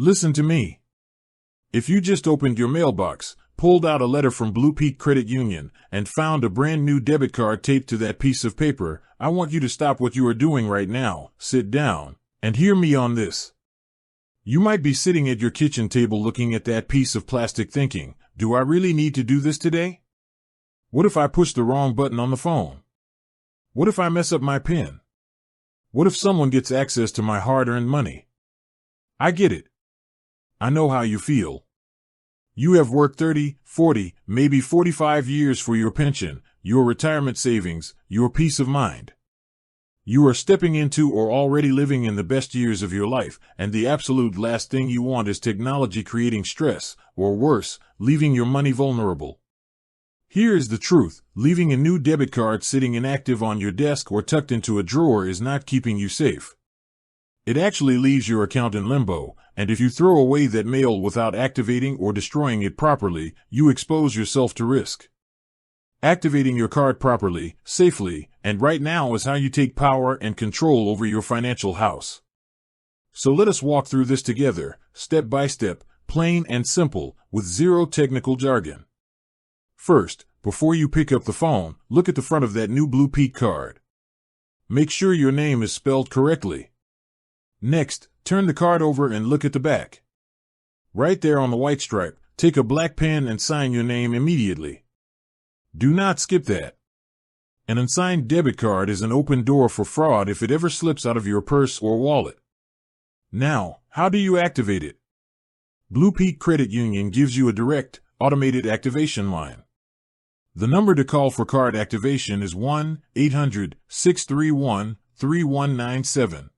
Listen to me. If you just opened your mailbox, pulled out a letter from BluPeak Credit Union, and found a brand new debit card taped to that piece of paper, I want you to stop what you are doing right now, sit down, and hear me on this. You might be sitting at your kitchen table looking at that piece of plastic thinking, do I really need to do this today? What if I push the wrong button on the phone? What if I mess up my PIN? What if someone gets access to my hard-earned money? I get it. I know how you feel. You have worked 30, 40, maybe 45 years for your pension, your retirement savings, your peace of mind. You are stepping into or already living in the best years of your life, and the absolute last thing you want is technology creating stress, or worse, leaving your money vulnerable. Here is the truth, leaving a new debit card sitting inactive on your desk or tucked into a drawer is not keeping you safe. It actually leaves your account in limbo, and if you throw away that mail without activating or destroying it properly, you expose yourself to risk. Activating your card properly, safely, and right now is how you take power and control over your financial house. So let us walk through this together, step by step, plain and simple, with zero technical jargon. First, before you pick up the phone, look at the front of that new BluPeak card. Make sure your name is spelled correctly. Next, turn the card over and look at the back. Right there on the white stripe, take a black pen and sign your name immediately. Do not skip that. An unsigned debit card is an open door for fraud if it ever slips out of your purse or wallet. Now, how do you activate it? BluPeak Credit Union gives you a direct, automated activation line. The number to call for card activation is 1-800-631-3197.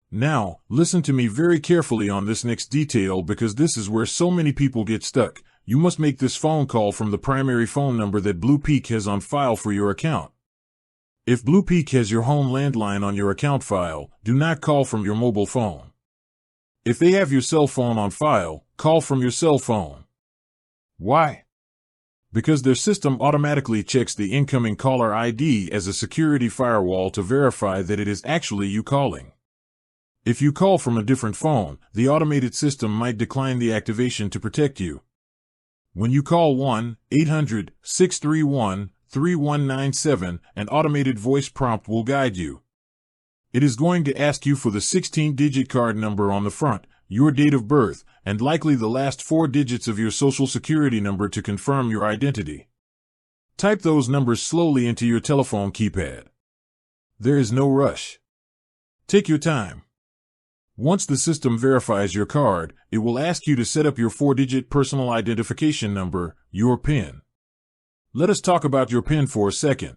Now, listen to me very carefully on this next detail because this is where so many people get stuck. You must make this phone call from the primary phone number that BluPeak has on file for your account. If BluPeak has your home landline on your account file, do not call from your mobile phone. If they have your cell phone on file, call from your cell phone. Why? Because their system automatically checks the incoming caller ID as a security firewall to verify that it is actually you calling. If you call from a different phone, the automated system might decline the activation to protect you. When you call 1-800-631-3197, an automated voice prompt will guide you. It is going to ask you for the 16-digit card number on the front, your date of birth, and likely the last 4 digits of your social security number to confirm your identity. Type those numbers slowly into your telephone keypad. There is no rush. Take your time. Once the system verifies your card, it will ask you to set up your 4-digit personal identification number, your PIN. Let us talk about your PIN for a second.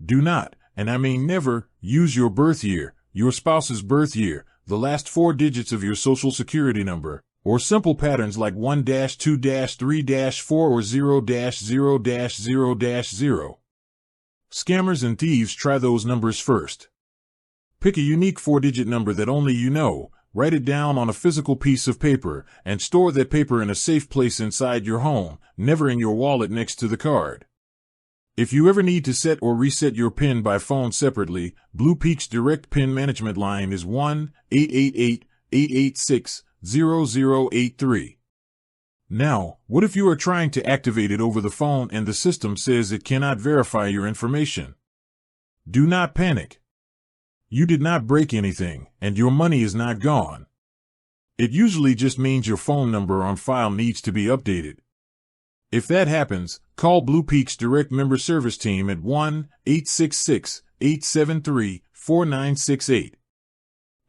Do not, and I mean never, use your birth year, your spouse's birth year, the last 4 digits of your social security number, or simple patterns like 1-2-3-4 or 0-0-0-0. Scammers and thieves try those numbers first. Pick a unique 4-digit number that only you know, write it down on a physical piece of paper, and store that paper in a safe place inside your home, never in your wallet next to the card. If you ever need to set or reset your PIN by phone separately, BluPeak's direct PIN management line is 1-888-886-0083. Now, what if you are trying to activate it over the phone and the system says it cannot verify your information? Do not panic. You did not break anything, and your money is not gone. It usually just means your phone number on file needs to be updated. If that happens, call BluPeak's direct member service team at 1-866-873-4968.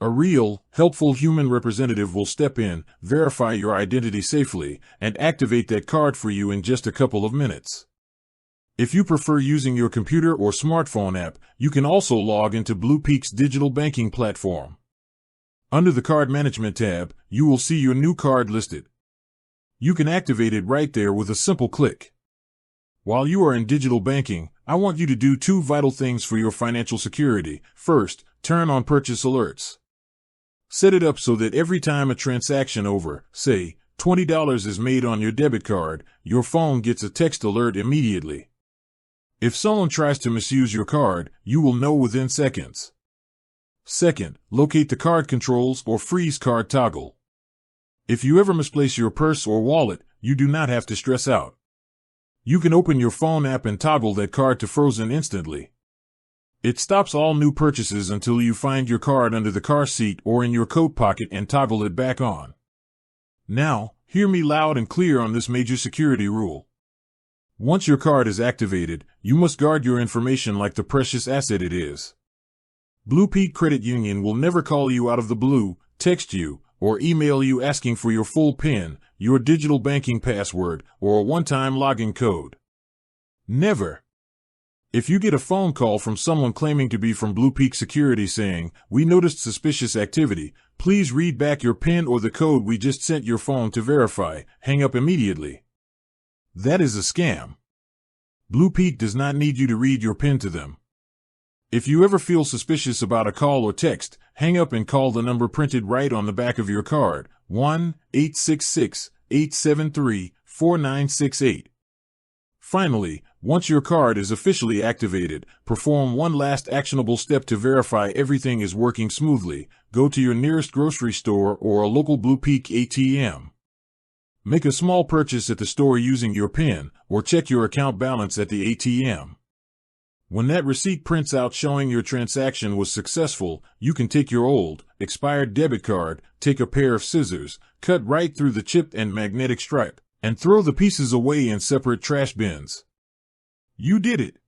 A real, helpful human representative will step in, verify your identity safely, and activate that card for you in just a couple of minutes. If you prefer using your computer or smartphone app, you can also log into BluPeak's digital banking platform. Under the Card Management tab, you will see your new card listed. You can activate it right there with a simple click. While you are in digital banking, I want you to do 2 vital things for your financial security. First, turn on purchase alerts. Set it up so that every time a transaction over, say, $20 is made on your debit card, your phone gets a text alert immediately. If someone tries to misuse your card, you will know within seconds. Second, locate the card controls or freeze card toggle. If you ever misplace your purse or wallet, you do not have to stress out. You can open your phone app and toggle that card to frozen instantly. It stops all new purchases until you find your card under the car seat or in your coat pocket and toggle it back on. Now, hear me loud and clear on this major security rule. Once your card is activated, you must guard your information like the precious asset it is. BluPeak Credit Union will never call you out of the blue, text you, or email you asking for your full PIN, your digital banking password, or a one-time login code. Never. If you get a phone call from someone claiming to be from BluPeak Security saying, "We noticed suspicious activity, please read back your PIN or the code we just sent your phone to verify," hang up immediately. That is a scam. BluPeak does not need you to read your PIN to them. If you ever feel suspicious about a call or text, hang up and call the number printed right on the back of your card, 1-866-873-4968. Finally, once your card is officially activated, perform one last actionable step to verify everything is working smoothly. Go to your nearest grocery store or a local BluPeak ATM. Make a small purchase at the store using your PIN, or check your account balance at the ATM. When that receipt prints out showing your transaction was successful, you can take your old, expired debit card, take a pair of scissors, cut right through the chip and magnetic stripe, and throw the pieces away in separate trash bins. You did it.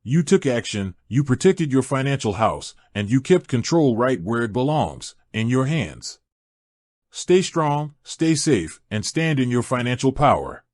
You took action, you protected your financial house, and you kept control right where it belongs, in your hands. Stay strong, stay safe, and stand in your financial power.